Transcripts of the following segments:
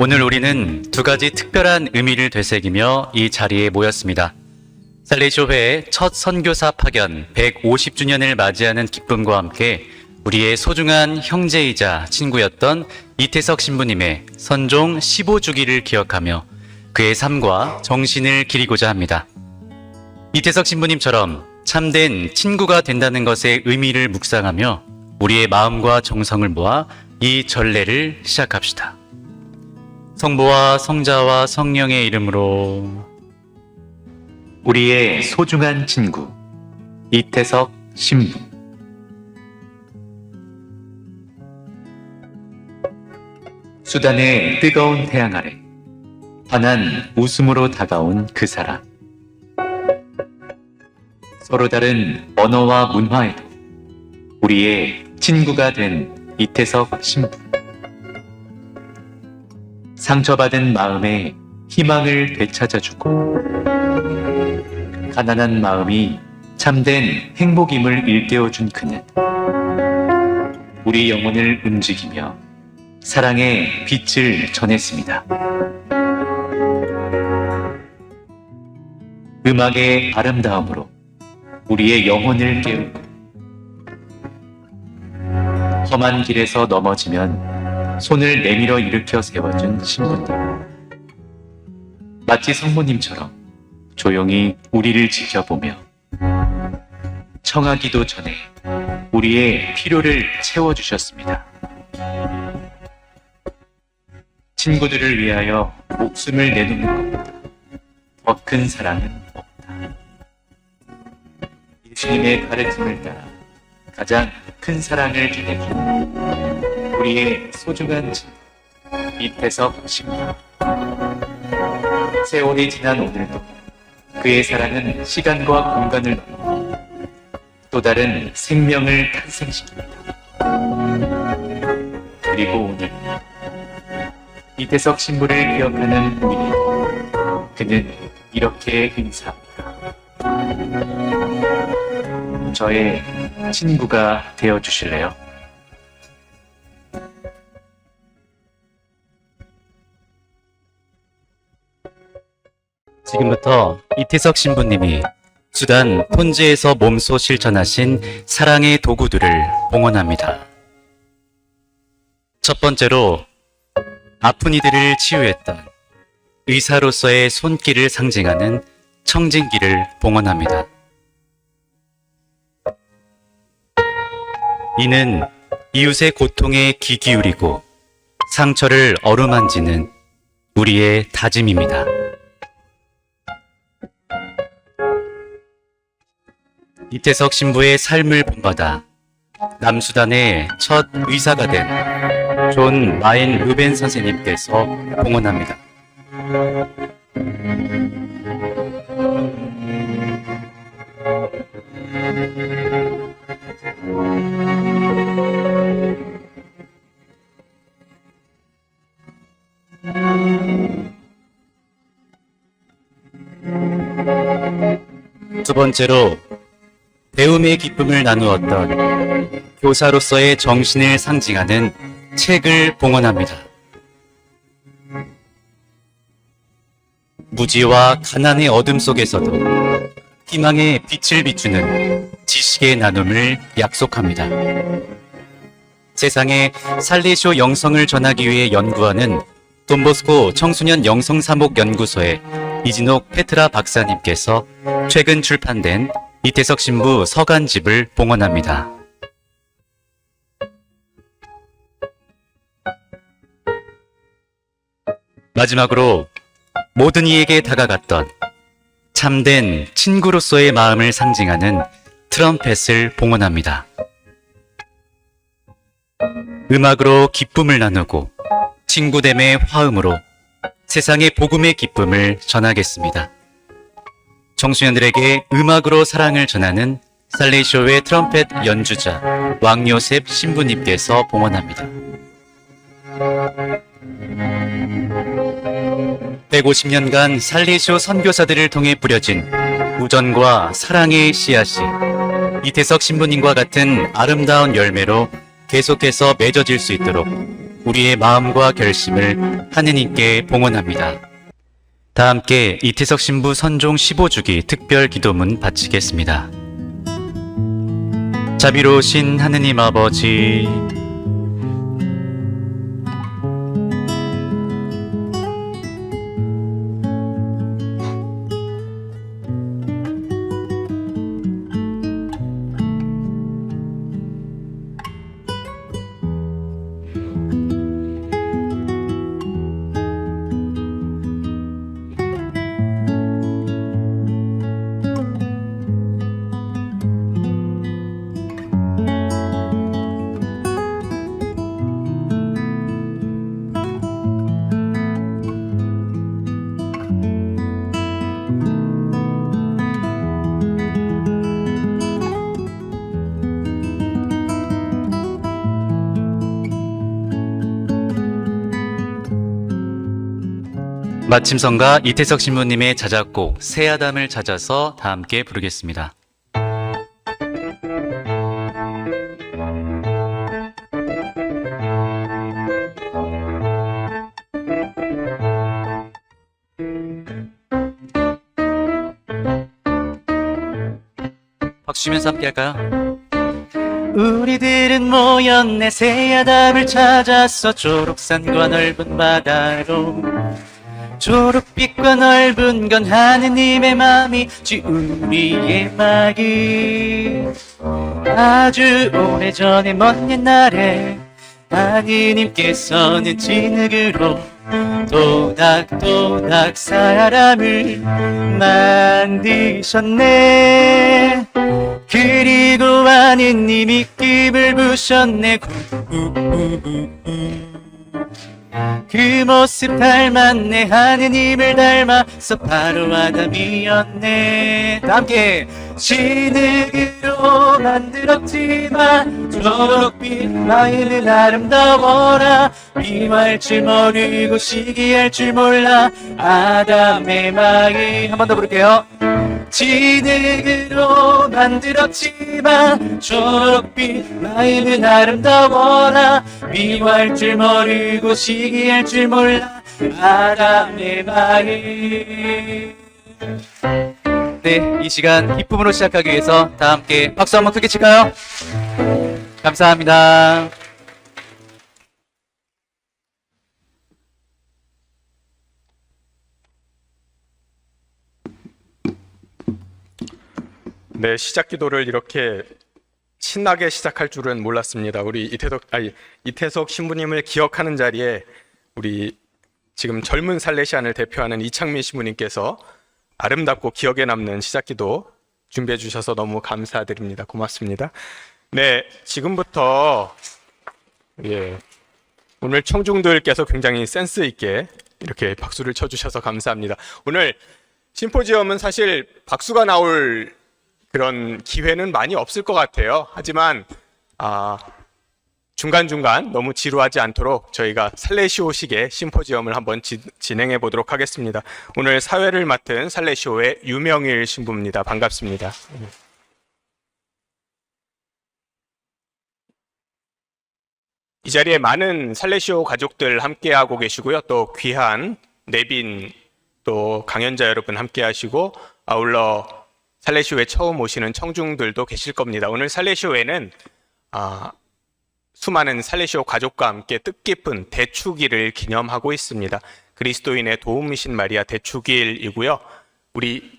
오늘 우리는 두 가지 특별한 의미를 되새기며 이 자리에 모였습니다. 살레시오회 첫 선교사 파견 150주년을 맞이하는 기쁨과 함께 우리의 소중한 형제이자 친구였던 이태석 신부님의 선종 15주기를 기억하며 그의 삶과 정신을 기리고자 합니다. 이태석 신부님처럼 참된 친구가 된다는 것의 의미를 묵상하며 우리의 마음과 정성을 모아 이 전례를 시작합시다. 성부와 성자와 성령의 이름으로. 우리의 소중한 친구 이태석 신부. 수단의 뜨거운 태양 아래 환한 웃음으로 다가온 그 사람. 서로 다른 언어와 문화에도 우리의 친구가 된 이태석 신부. 상처받은 마음에 희망을 되찾아주고 가난한 마음이 참된 행복임을 일깨워준 그는 우리 영혼을 움직이며 사랑의 빛을 전했습니다. 음악의 아름다움으로 우리의 영혼을 깨우고 험한 길에서 넘어지면 손을 내밀어 일으켜 세워준 신부님. 마치 성모님처럼 조용히 우리를 지켜보며 청하기도 전에 우리의 필요를 채워주셨습니다. 친구들을 위하여 목숨을 내놓는 것보다 더 큰 사랑은 없다. 예수님의 가르침을 따라 가장 큰 사랑을 전해준 우리의 소중한 친구 이태석 신부. 세월이 지난 오늘도 그의 사랑은 시간과 공간을 넘어 또 다른 생명을 탄생시킵니다. 그리고 오늘 이태석 신부를 기억하는 우리에게 그는 이렇게 인사합니다. 저의 친구가 되어주실래요? 지금부터 이태석 신부님이 수단 폰지에서 몸소 실천하신 사랑의 도구들을 봉헌합니다. 첫 번째로 아픈 이들을 치유했던 의사로서의 손길을 상징하는 청진기를 봉헌합니다. 이는 이웃의 고통에 귀 기울이고 상처를 어루만지는 우리의 다짐입니다. 이태석 신부의 삶을 본받아 남수단의 첫 의사가 된 존 마인 루벤 선생님께서 봉헌합니다. 두 번째로 배움의 기쁨을 나누었던 교사로서의 정신을 상징하는 책을 봉헌합니다. 무지와 가난의 어둠 속에서도 희망의 빛을 비추는 지식의 나눔을 약속합니다. 세상에 살레시오 영성을 전하기 위해 연구하는 돈보스코 청소년 영성사목연구소의 이진옥 페트라 박사님께서 최근 출판된 이태석 신부 서간집을 봉헌합니다. 마지막으로 모든 이에게 다가갔던 참된 친구로서의 마음을 상징하는 트럼펫을 봉헌합니다. 음악으로 기쁨을 나누고 친구됨의 화음으로 세상의 복음의 기쁨을 전하겠습니다. 청소년들에게 음악으로 사랑을 전하는 살레시오회 트럼펫 연주자 왕요셉 신부님께서 봉헌합니다. 150년간 살레시오 선교사들을 통해 뿌려진 우정과 사랑의 씨앗이 이태석 신부님과 같은 아름다운 열매로 계속해서 맺어질 수 있도록 우리의 마음과 결심을 하느님께 봉헌합니다. 다 함께 이태석 신부 선종 15주기 특별 기도문 바치겠습니다. 자비로우신 하느님 아버지, 마침성가 이태석 신부님의 자작곡 새아담을 찾아서 다 함께 부르겠습니다. 박수 치면서 함께 할까요? 우리들은 모였네 새아담을 찾았어 초록산과 넓은 바다로 초록빛과 넓은 건 하느님의 마음이지 우리의 마음 아주 오래전에 먼 옛날에 하느님께서는 진흙으로 또닥또닥 사람을 만드셨네 그리고 하느님이 깁을 부셨네 그 모습 닮았네 하느님을 닮아서 바로 아담이었네 다 함께 진흙으로 만들었지만 초록빛 마음은 아름다워라 미워할 줄 모르고 시기할 줄 몰라 아담의 마음 한 번 더 부를게요 진흙으로 만들었지만 초록빛 마음은 아름다워라 미워할 줄 모르고 시기할 줄 몰라 아담의 마음 네, 이 시간 기쁨으로 시작하기 위해서 다 함께 박수 한번 크게 칠까요? 감사합니다. 네, 시작 기도를 이렇게 신나게 시작할 줄은 몰랐습니다. 우리 이태석 신부님을 기억하는 자리에 우리 지금 젊은 살레시안을 대표하는 이창민 신부님께서 아름답고 기억에 남는 시작 기도 준비해 주셔서 너무 감사드립니다. 고맙습니다. 네, 지금부터 오늘 청중들께서 굉장히 센스 있게 이렇게 박수를 쳐주셔서 감사합니다. 오늘 심포지엄은 사실 박수가 나올 그런 기회는 많이 없을 것 같아요. 하지만 중간중간 너무 지루하지 않도록 저희가 살레시오식의 심포지엄을 한번 진행해 보도록 하겠습니다. 오늘 사회를 맡은 살레시오의 유명일 신부입니다. 반갑습니다. 이 자리에 많은 살레시오 가족들 함께하고 계시고요. 또 귀한 내빈 또 강연자 여러분 함께하시고 아울러 살레시오에 처음 오시는 청중들도 계실 겁니다. 오늘 살레시오에는 수많은 살레시오 가족과 함께 뜻깊은 대축일을 기념하고 있습니다. 그리스도인의 도움이신 마리아 대축일이고요. 우리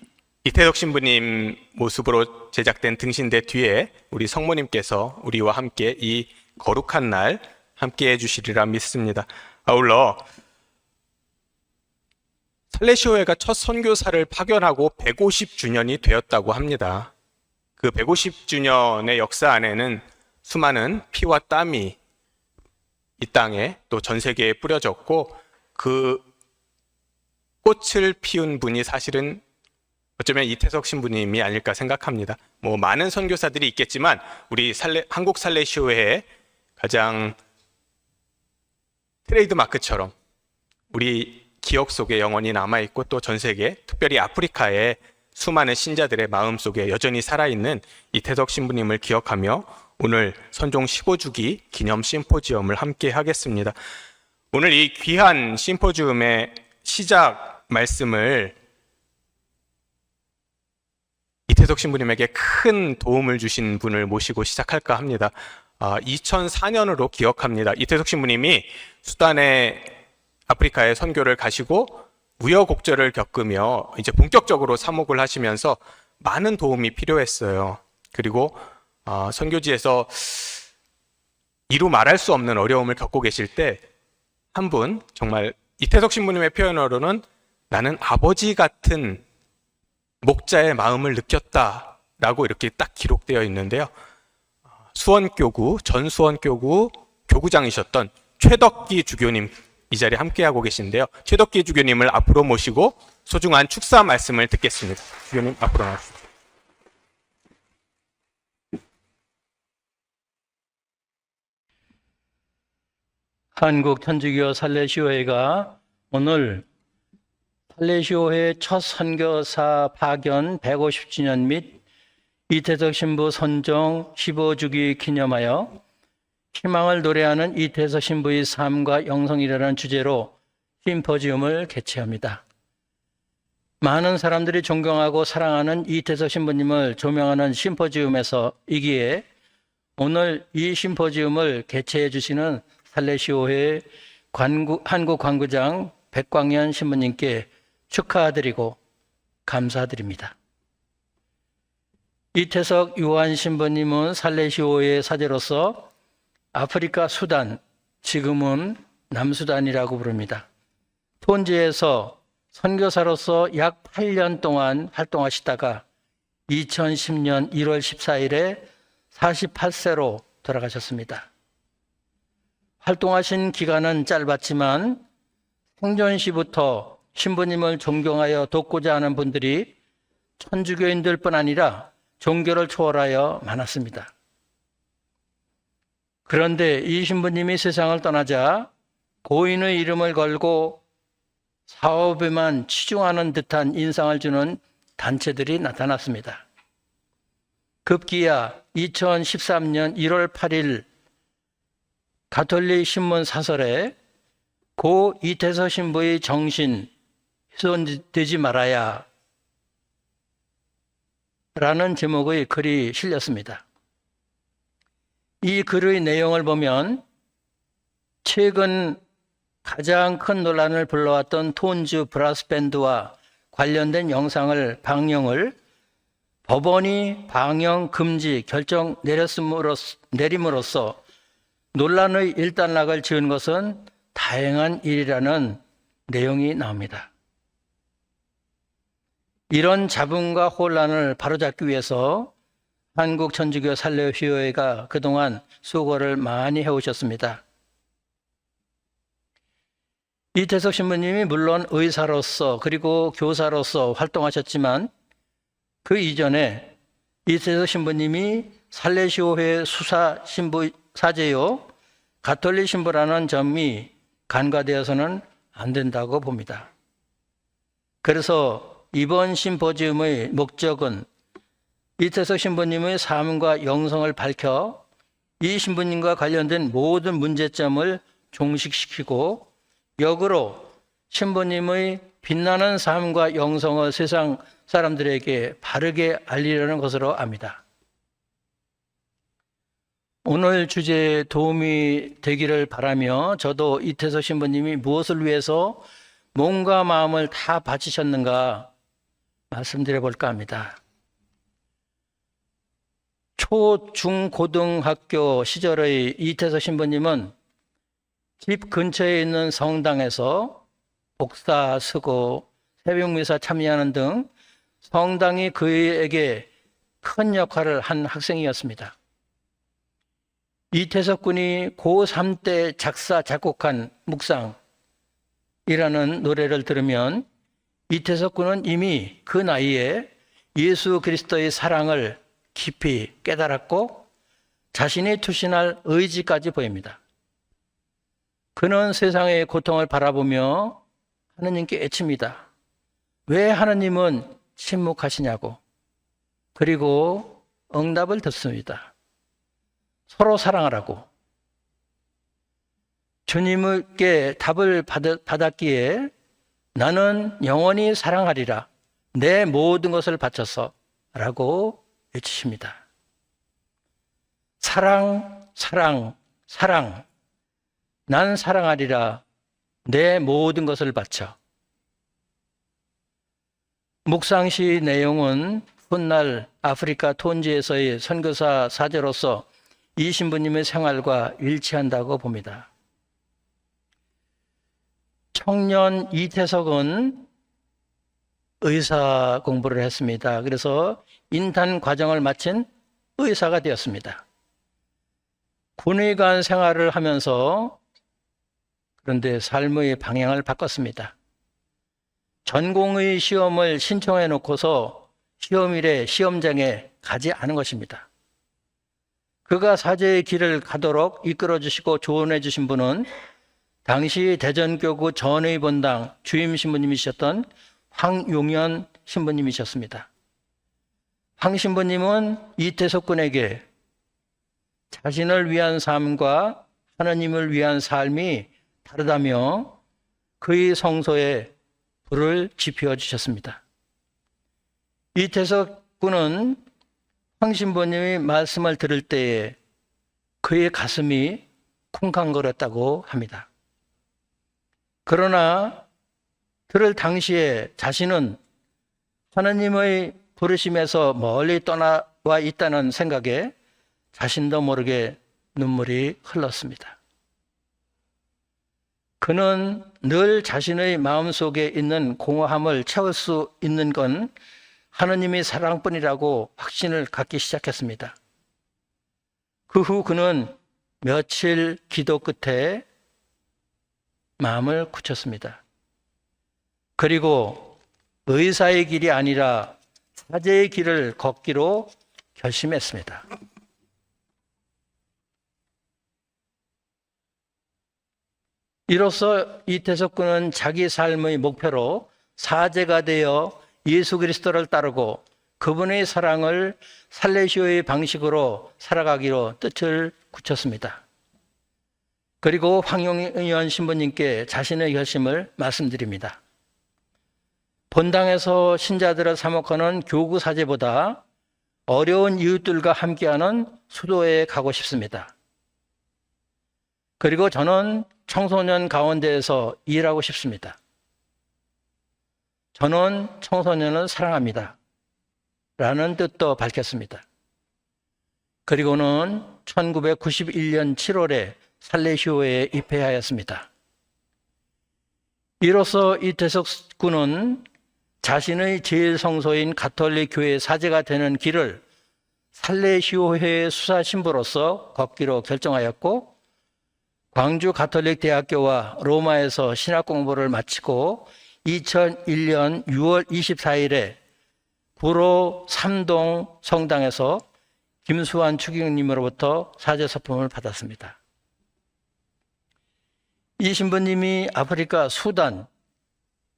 이태석 신부님 모습으로 제작된 등신대 뒤에 우리 성모님께서 우리와 함께 이 거룩한 날 함께 해주시리라 믿습니다. 아울러 살레시오회가 첫 선교사를 파견하고 150주년이 되었다고 합니다. 그 150주년의 역사 안에는 수많은 피와 땀이 이 땅에 또 전 세계에 뿌려졌고 그 꽃을 피운 분이 사실은 어쩌면 이태석 신부님이 아닐까 생각합니다. 뭐 많은 선교사들이 있겠지만 우리 한국 살레시오회의 가장 트레이드 마크처럼 우리 기억 속에 영원히 남아있고 또 전 세계, 특별히 아프리카의 수많은 신자들의 마음 속에 여전히 살아있는 이태석 신부님을 기억하며 오늘 선종 15주기 기념 심포지엄을 함께 하겠습니다. 오늘 이 귀한 심포지엄의 시작 말씀을 이태석 신부님에게 큰 도움을 주신 분을 모시고 시작할까 합니다. 2004년으로 기억합니다. 이태석 신부님이 수단의 아프리카에 선교를 가시고 우여곡절을 겪으며 이제 본격적으로 사목을 하시면서 많은 도움이 필요했어요. 그리고 선교지에서 이루 말할 수 없는 어려움을 겪고 계실 때 한 분, 정말 이태석 신부님의 표현으로는 나는 아버지 같은 목자의 마음을 느꼈다라고 이렇게 딱 기록되어 있는데요. 수원교구, 전 수원교구 교구장이셨던 최덕기 주교님 이 자리에 함께하고 계신데요. 최덕기 주교님을 앞으로 모시고 소중한 축사 말씀을 듣겠습니다. 주교님 앞으로 나와주십시오. 한국 천주교 살레시오회가 오늘 살레시오회 첫 선교사 파견 150주년 및 이태석 신부 선종 15주기 기념하여 희망을 노래하는 이태석 신부의 삶과 영성이라는 주제로 심포지움을 개최합니다. 많은 사람들이 존경하고 사랑하는 이태석 신부님을 조명하는 심포지움에서이기에 오늘 이 심포지움을 개최해 주시는 살레시오회 한국 관구장 백광현 신부님께 축하드리고 감사드립니다. 이태석 요한 신부님은 살레시오회 사제로서 아프리카 수단, 지금은 남수단이라고 부릅니다. 톤지에서 선교사로서 약 8년 동안 활동하시다가 2010년 1월 14일에 48세로 돌아가셨습니다. 활동하신 기간은 짧았지만 생전 시부터 신부님을 존경하여 돕고자 하는 분들이 천주교인들뿐 아니라 종교를 초월하여 많았습니다. 그런데 이 신부님이 세상을 떠나자 고인의 이름을 걸고 사업에만 치중하는 듯한 인상을 주는 단체들이 나타났습니다. 급기야 2013년 1월 8일 가톨릭 신문 사설에 고 이태석 신부의 정신 훼손되지 말아야 라는 제목의 글이 실렸습니다. 이 글의 내용을 보면 최근 가장 큰 논란을 불러왔던 톤즈 브라스밴드와 관련된 영상을 방영을 법원이 방영 금지 결정 내림으로써 논란의 일단락을 지은 것은 다행한 일이라는 내용이 나옵니다. 이런 잡음과 혼란을 바로잡기 위해서 한국 천주교 살레시오회가 그동안 수고를 많이 해오셨습니다. 이태석 신부님이 물론 의사로서 그리고 교사로서 활동하셨지만 그 이전에 이태석 신부님이 살레시오회 수사 신부 사제요 가톨릭 신부라는 점이 간과되어서는 안 된다고 봅니다. 그래서 이번 심포지움의 목적은 이태석 신부님의 삶과 영성을 밝혀 이 신부님과 관련된 모든 문제점을 종식시키고 역으로 신부님의 빛나는 삶과 영성을 세상 사람들에게 바르게 알리려는 것으로 압니다. 오늘 주제에 도움이 되기를 바라며 저도 이태석 신부님이 무엇을 위해서 몸과 마음을 다 바치셨는가 말씀드려 볼까 합니다. 초, 중, 고등학교 시절의 이태석 신부님은 집 근처에 있는 성당에서 복사, 쓰고 새벽미사 참여하는 등 성당이 그에게 큰 역할을 한 학생이었습니다. 이태석 군이 고3 때 작사, 작곡한 묵상이라는 노래를 들으면 이태석 군은 이미 그 나이에 예수 그리스도의 사랑을 깊이 깨달았고 자신이 투신할 의지까지 보입니다. 그는 세상의 고통을 바라보며 하느님께 애칩니다. 왜 하느님은 침묵하시냐고. 그리고 응답을 듣습니다. 서로 사랑하라고. 주님께 답을 받았기에 나는 영원히 사랑하리라. 내 모든 것을 바쳐서 라고 외치십니다. 사랑, 사랑, 사랑. 난 사랑하리라. 내 모든 것을 바쳐. 묵상시 내용은 훗날 아프리카 톤지에서의 선교사 사제로서 이 신부님의 생활과 일치한다고 봅니다. 청년 이태석은 의사 공부를 했습니다. 그래서 인턴 과정을 마친 의사가 되었습니다. 군의관 생활을 하면서 그런데 삶의 방향을 바꿨습니다. 전공의 시험을 신청해 놓고서 시험일에 시험장에 가지 않은 것입니다. 그가 사제의 길을 가도록 이끌어 주시고 조언해 주신 분은 당시 대전교구 전의본당 주임 신부님이셨던 황용현 신부님이셨습니다. 황 신부님은 이태석 군에게 자신을 위한 삶과 하나님을 위한 삶이 다르다며 그의 성소에 불을 지피워 주셨습니다. 이태석 군은 황 신부님의 말씀을 들을 때에 그의 가슴이 쿵쾅거렸다고 합니다. 그러나 들을 당시에 자신은 하나님의 부르심에서 멀리 떠나와 있다는 생각에 자신도 모르게 눈물이 흘렀습니다. 그는 늘 자신의 마음속에 있는 공허함을 채울 수 있는 건 하나님의 사랑뿐이라고 확신을 갖기 시작했습니다. 그 후 그는 며칠 기도 끝에 마음을 굳혔습니다. 그리고 의사의 길이 아니라 사제의 길을 걷기로 결심했습니다. 이로써 이태석 군은 자기 삶의 목표로 사제가 되어 예수 그리스도를 따르고 그분의 사랑을 살레시오의 방식으로 살아가기로 뜻을 굳혔습니다. 그리고 황용현 신부님께 자신의 결심을 말씀드립니다. 본당에서 신자들을 사목하는 교구 사제보다 어려운 이웃들과 함께하는 수도에 가고 싶습니다. 그리고 저는 청소년 가운데에서 일하고 싶습니다. 저는 청소년을 사랑합니다. 라는 뜻도 밝혔습니다. 그리고는 1991년 7월에 살레시오에 입회하였습니다. 이로써 이태석 군은 자신의 제일 성소인 가톨릭 교회 사제가 되는 길을 살레시오회 수사 신부로서 걷기로 결정하였고 광주 가톨릭 대학교와 로마에서 신학 공부를 마치고 2001년 6월 24일에 구로 3동 성당에서 김수환 추기경님으로부터 사제 서품을 받았습니다. 이 신부님이 아프리카 수단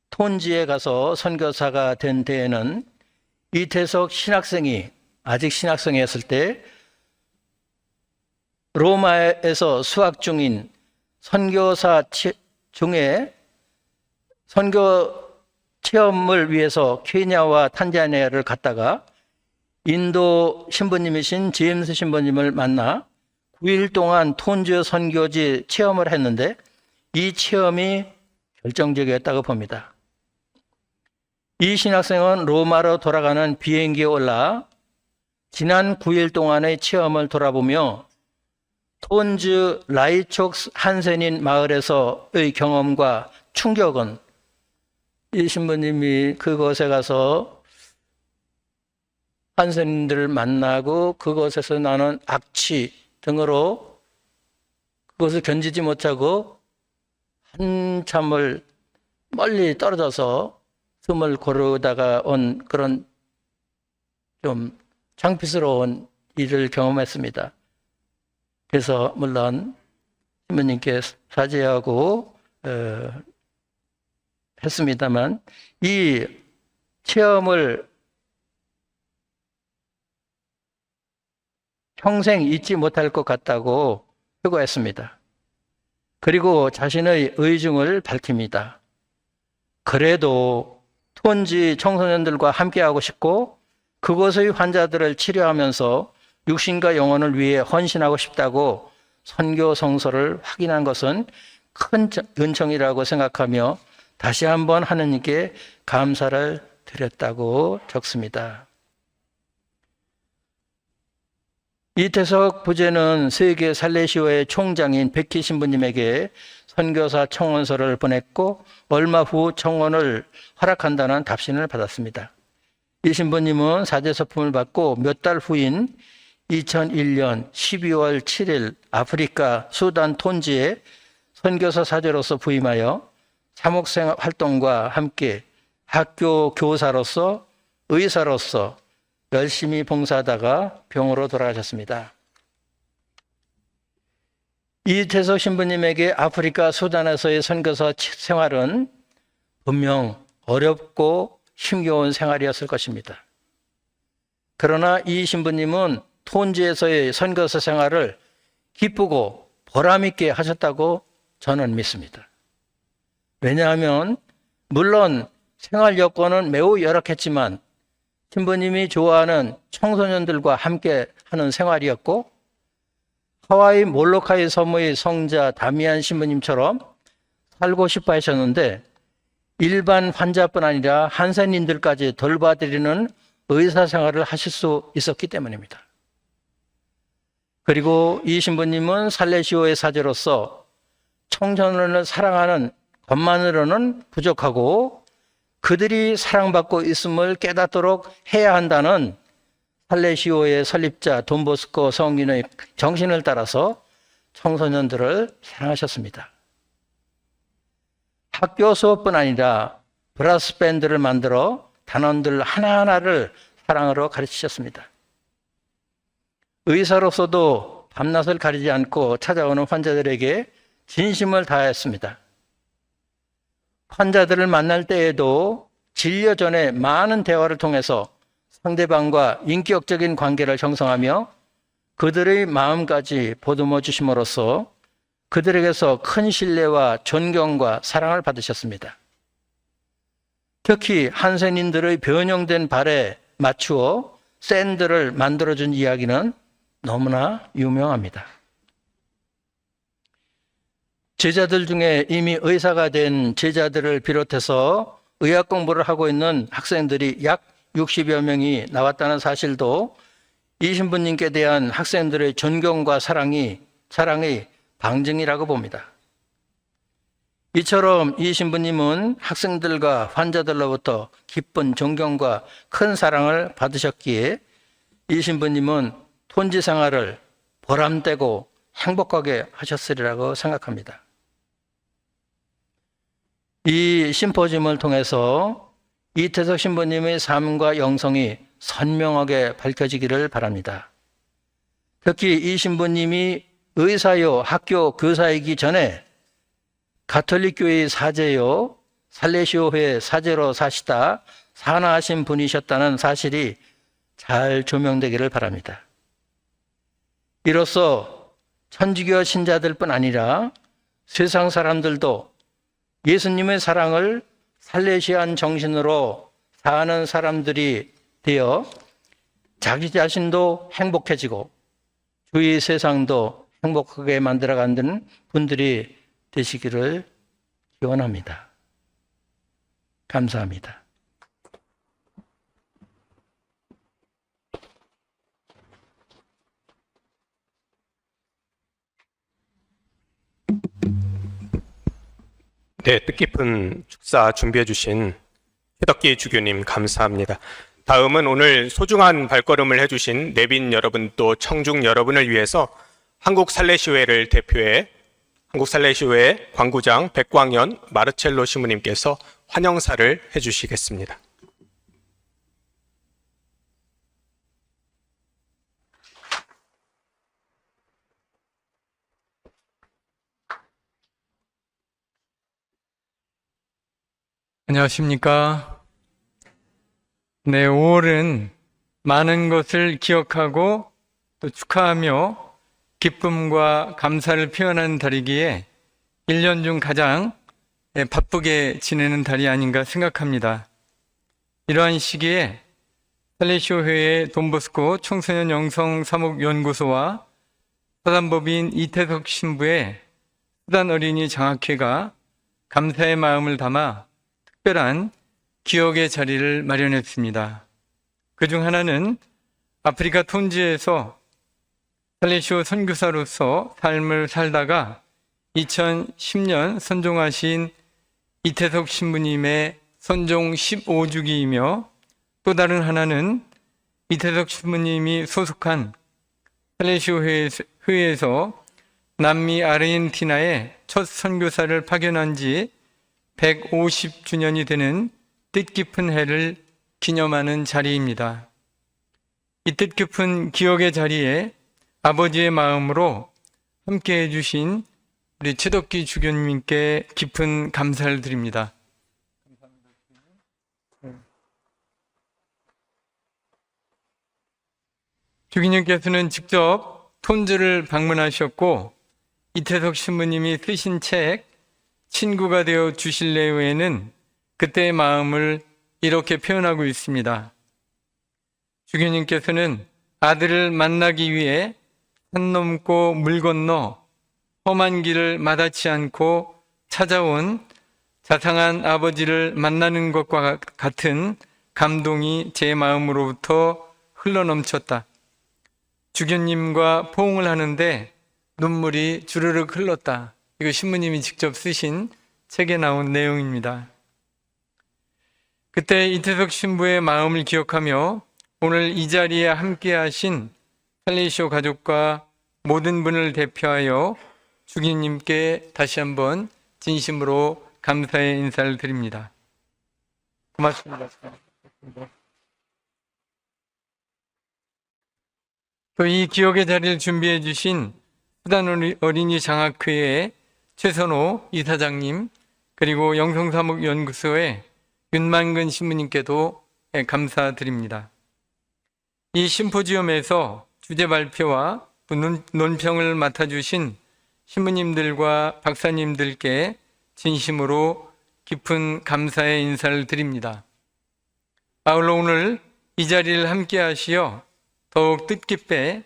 톤지에 가서 선교사가 된 때에는 이태석 신학생이 아직 신학생이었을 때 로마에서 수학 중인 선교사 중에 선교 체험을 위해서 케냐와 탄자니아를 갔다가 인도 신부님이신 제임스 신부님을 만나 9일 동안 톤즈 선교지 체험을 했는데 이 체험이 결정적이었다고 봅니다. 이 신학생은 로마로 돌아가는 비행기에 올라 지난 9일 동안의 체험을 돌아보며 톤즈 라이촉 한센인 마을에서의 경험과 충격은 이 신부님이 그곳에 가서 한센인들을 만나고 그곳에서 나는 악취 등으로 그것을 견디지 못하고 한참을 멀리 떨어져서 숨을 고르다가 온 그런 좀 창피스러운 일을 경험했습니다. 그래서 물론 신부님께 사죄하고 했습니다만 이 체험을 평생 잊지 못할 것 같다고 회고했습니다. 그리고 자신의 의중을 밝힙니다. 그래도 톤지 청소년들과 함께하고 싶고 그곳의 환자들을 치료하면서 육신과 영혼을 위해 헌신하고 싶다고 선교 성서를 확인한 것은 큰 은총이라고 생각하며 다시 한번 하느님께 감사를 드렸다고 적습니다. 이태석 부제는 세계 살레시오의 총장인 백희 신부님에게 선교사 청원서를 보냈고 얼마 후 청원을 허락한다는 답신을 받았습니다. 이 신부님은 사제서품을 받고 몇 달 후인 2001년 12월 7일 아프리카 수단 톤지에 선교사 사제로서 부임하여 사목생 활동과 함께 학교 교사로서 의사로서 열심히 봉사하다가 병으로 돌아가셨습니다. 이태석 신부님에게 아프리카 수단에서의 선교사 생활은 분명 어렵고 힘겨운 생활이었을 것입니다. 그러나 이 신부님은 톤지에서의 선교사 생활을 기쁘고 보람있게 하셨다고 저는 믿습니다. 왜냐하면 물론 생활 여건은 매우 열악했지만 신부님이 좋아하는 청소년들과 함께 하는 생활이었고 하와이 몰로카이 섬의 성자 다미안 신부님처럼 살고 싶어 하셨는데 일반 환자뿐 아니라 한센인들까지 돌봐드리는 의사 생활을 하실 수 있었기 때문입니다. 그리고 이 신부님은 살레시오의 사제로서 청소년을 사랑하는 것만으로는 부족하고 그들이 사랑받고 있음을 깨닫도록 해야 한다는 살레시오의 설립자 돈보스코 성인의 정신을 따라서 청소년들을 사랑하셨습니다. 학교 수업뿐 아니라 브라스 밴드를 만들어 단원들 하나하나를 사랑으로 가르치셨습니다. 의사로서도 밤낮을 가리지 않고 찾아오는 환자들에게 진심을 다했습니다. 환자들을 만날 때에도 진료 전에 많은 대화를 통해서 상대방과 인격적인 관계를 형성하며 그들의 마음까지 보듬어 주심으로써 그들에게서 큰 신뢰와 존경과 사랑을 받으셨습니다. 특히 한센인들의 변형된 발에 맞추어 샌들을 만들어준 이야기는 너무나 유명합니다. 제자들 중에 이미 의사가 된 제자들을 비롯해서 의학 공부를 하고 있는 학생들이 약 60여 명이 나왔다는 사실도 이 신부님께 대한 학생들의 존경과 사랑의 방증이라고 봅니다. 이처럼 이 신부님은 학생들과 환자들로부터 깊은 존경과 큰 사랑을 받으셨기에 이 신부님은 톤지 생활을 보람되고 행복하게 하셨으리라고 생각합니다. 이 심포지움을 통해서 이태석 신부님의 삶과 영성이 선명하게 밝혀지기를 바랍니다. 특히 이 신부님이 의사요 학교 교사이기 전에 가톨릭교회의 사제요 살레시오회 사제로 사시다 산화하신 분이셨다는 사실이 잘 조명되기를 바랍니다. 이로써 천주교 신자들뿐 아니라 세상 사람들도 예수님의 사랑을 살레시안 정신으로 사는 사람들이 되어 자기 자신도 행복해지고 주위 세상도 행복하게 만들어가는 분들이 되시기를 기원합니다. 감사합니다. 네, 뜻깊은 축사 준비해 주신 해덕기 주교님 감사합니다. 다음은 오늘 소중한 발걸음을 해주신 내빈 여러분 또 청중 여러분을 위해서 한국살레시오회를 대표해 한국살레시오회 광구장 백광현 마르첼로 신부님께서 환영사를 해주시겠습니다. 안녕하십니까. 네, 5월은 많은 것을 기억하고 또 축하하며 기쁨과 감사를 표현하는 달이기에 1년 중 가장 바쁘게 지내는 달이 아닌가 생각합니다. 이러한 시기에 살레시오 회의 돈보스코 청소년 영성 사목연구소와 사단법인 이태석 신부의 수단 어린이 장학회가 감사의 마음을 담아 특별한 기억의 자리를 마련했습니다. 그중 하나는 아프리카 톤지에서 살레시오 선교사로서 삶을 살다가 2010년 선종하신 이태석 신부님의 선종 15주기이며 또 다른 하나는 이태석 신부님이 소속한 살레시오 회에서 남미 아르헨티나에 첫 선교사를 파견한 지 150주년이 되는 뜻깊은 해를 기념하는 자리입니다. 이 뜻깊은 기억의 자리에 아버지의 마음으로 함께해 주신 우리 최덕기 주교님께 깊은 감사를 드립니다. 주기님께서는 직접 톤즈를 방문하셨고 이태석 신부님이 쓰신 책 친구가 되어 주실래요에는 그때의 마음을 이렇게 표현하고 있습니다. 주교님께서는 아들을 만나기 위해 산 넘고 물 건너 험한 길을 마다치 않고 찾아온 자상한 아버지를 만나는 것과 같은 감동이 제 마음으로부터 흘러넘쳤다. 주교님과 포옹을 하는데 눈물이 주르륵 흘렀다. 이거 신부님이 직접 쓰신 책에 나온 내용입니다. 그때 이태석 신부의 마음을 기억하며 오늘 이 자리에 함께 하신 살레시오 가족과 모든 분을 대표하여 주기님께 다시 한번 진심으로 감사의 인사를 드립니다. 고맙습니다. 또 이 기억의 자리를 준비해 주신 수단 어린이 장학회의 최선호 이사장님 그리고 영성사목연구소의 윤만근 신부님께도 감사드립니다. 이 심포지엄에서 주제 발표와 논평을 맡아주신 신부님들과 박사님들께 진심으로 깊은 감사의 인사를 드립니다. 아울러 오늘 이 자리를 함께 하시어 더욱 뜻깊게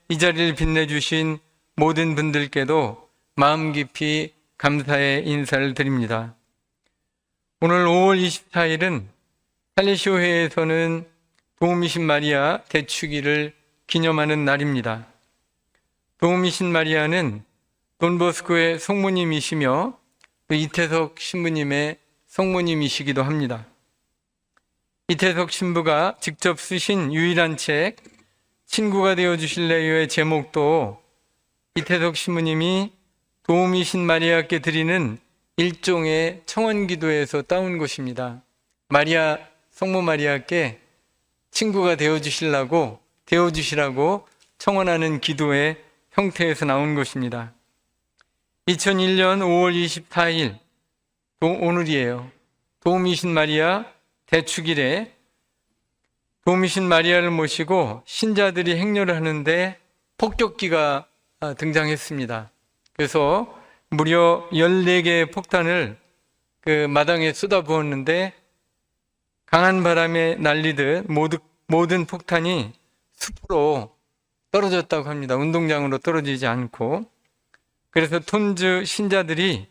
이 자리를 빛내주신 모든 분들께도 마음 깊이 감사의 인사를 드립니다. 오늘 5월 24일은 살레시오 회에서는 도우미신 마리아 대축일을 기념하는 날입니다. 도우미신 마리아는 돈보스코의 성모님이시며 또 이태석 신부님의 성모님이시기도 합니다. 이태석 신부가 직접 쓰신 유일한 책 친구가 되어 주실래요의 제목도 이태석 신부님이 도우미신 마리아께 드리는 일종의 청원기도에서 따온 것입니다. 성모 마리아께 친구가 되어 주시라고 청원하는 기도의 형태에서 나온 것입니다. 2001년 5월 24일 오늘이에요. 도우미신 마리아 대축일에 도우미신 마리아를 모시고 신자들이 행렬을 하는데 폭격기가 등장했습니다. 그래서 무려 14개의 폭탄을 그 마당에 쏟아부었는데 강한 바람에 날리듯 모든 폭탄이 숲으로 떨어졌다고 합니다. 운동장으로 떨어지지 않고. 그래서 톤즈 신자들이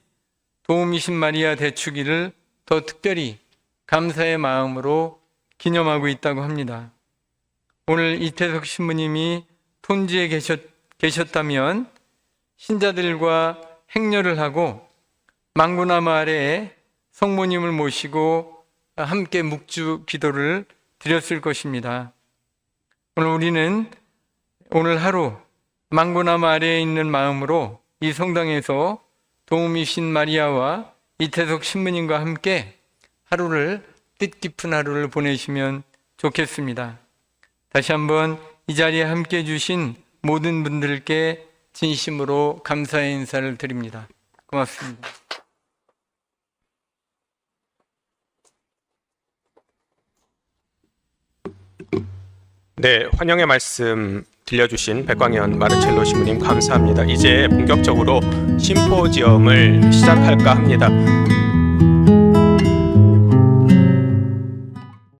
도우미신 마리아 대축일을 더 특별히 감사의 마음으로 기념하고 있다고 합니다. 오늘 이태석 신부님이 톤지에 계셨다면 신자들과 행렬을 하고 망구나무 아래에 성모님을 모시고 함께 묵주 기도를 드렸을 것입니다. 우리는 오늘 하루 망구나무 아래에 있는 마음으로 이 성당에서 도우미신 마리아와 이태석 신부님과 함께 하루를 뜻깊은 하루를 보내시면 좋겠습니다. 다시 한번 이 자리에 함께 해주신 모든 분들께 진심으로 감사의 인사를 드립니다. 고맙습니다. 네, 환영의 말씀 들려주신 백광현 마르첼로 신부님 감사합니다. 이제 본격적으로 심포지엄을 시작할까 합니다.